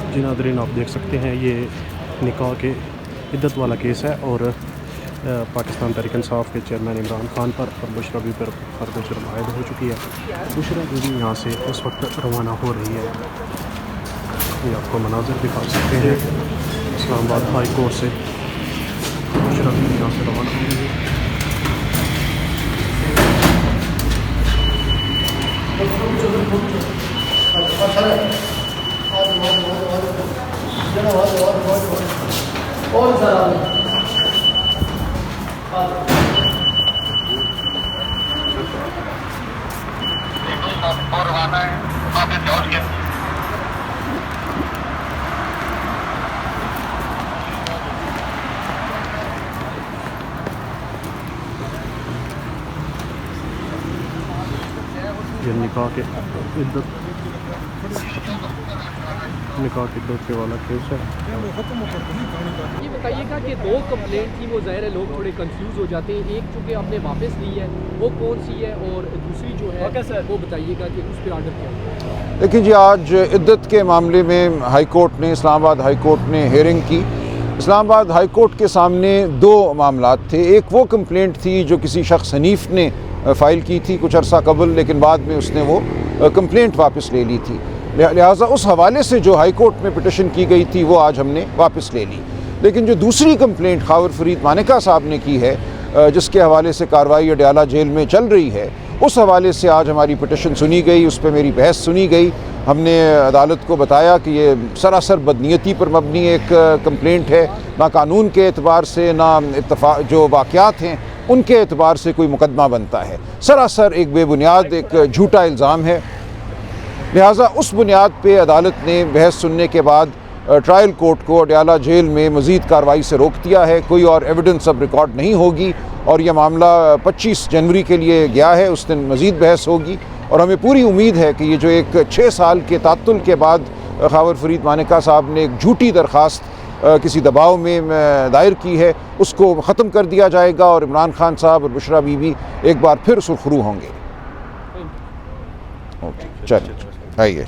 जी नाज़रीन, आप देख सकते हैं ये निकाह के इद्दत वाला केस है और पाकिस्तान तहरीक इंसाफ के चेयरमैन इमरान खान पर और बुशरा बीबी पर फर्द जुर्म आयद हो चुकी है। बुशरा बीबी यहाँ से उस वक्त रवाना हो रही है। ये आपको मनाज़र दिखा सकते हैं इस्लामाबाद हाई कोर्ट से बुशरा बीबी यहाँ से रवाना हो रही है। ये निकाह के इद्दत के वाला केस है। ये बताइएगा कि दो कंप्लेंट थी, वो ज़ाहिर है लोग थोड़े कंफ्यूज हो जाते हैं। एक चूँकि आपने वापस ली है, वो कौन सी है, और दूसरी जो है वो बताइएगा कि उस पर आर्डर क्या है। देखिए जी, आज इद्दत के मामले में हाई कोर्ट ने, इस्लामाबाद हाई कोर्ट ने हेयरिंग की। इस्लामाबाद हाई कोर्ट के सामने दो मामलात थे। एक वो कंप्लेंट थी जो किसी शख्स हनीफ ने फ़ाइल की थी कुछ अरसा कबल, लेकिन बाद में उसने वो कंप्लेंट वापस ले ली थी। लिहाजा उस हवाले से जो हाई कोर्ट में पिटिशन की गई थी वो आज हमने वापस ले ली। लेकिन जो दूसरी कंप्लेंट खावर फरीद मानिका साहब ने की है, जिसके हवाले से कार्रवाई अडयाला जेल में चल रही है, उस हवाले से आज हमारी पिटिशन सुनी गई, उस पर मेरी बहस सुनी गई। हमने अदालत को बताया कि ये सरासर बदनीयती पर मबनी एक कंप्लेंट है, ना कानून के एतबार से ना जो वाक़यात हैं उनके एतबार से कोई मुकदमा बनता है। सरासर एक बेबुनियाद एक झूठा इल्ज़ाम है। लिहाजा उस बुनियाद पे अदालत ने बहस सुनने के बाद ट्रायल कोर्ट को अडयाला जेल में मज़ीद कार्रवाई से रोक दिया है। कोई और एविडेंस अब रिकॉर्ड नहीं होगी और यह मामला 25 जनवरी के लिए गया है। उस दिन मज़ीद बहस होगी और हमें पूरी उम्मीद है कि ये जो एक 6 साल के तात्तुल के बाद खावर फरीद मानिका साहब ने एक झूठी दरख्वास्त किसी दबाव में दायर की है, उसको ख़त्म कर दिया जाएगा और इमरान खान साहब और बुशरा बीबी एक बार फिर सुरखरू होंगे। ओके, चलिए आइए।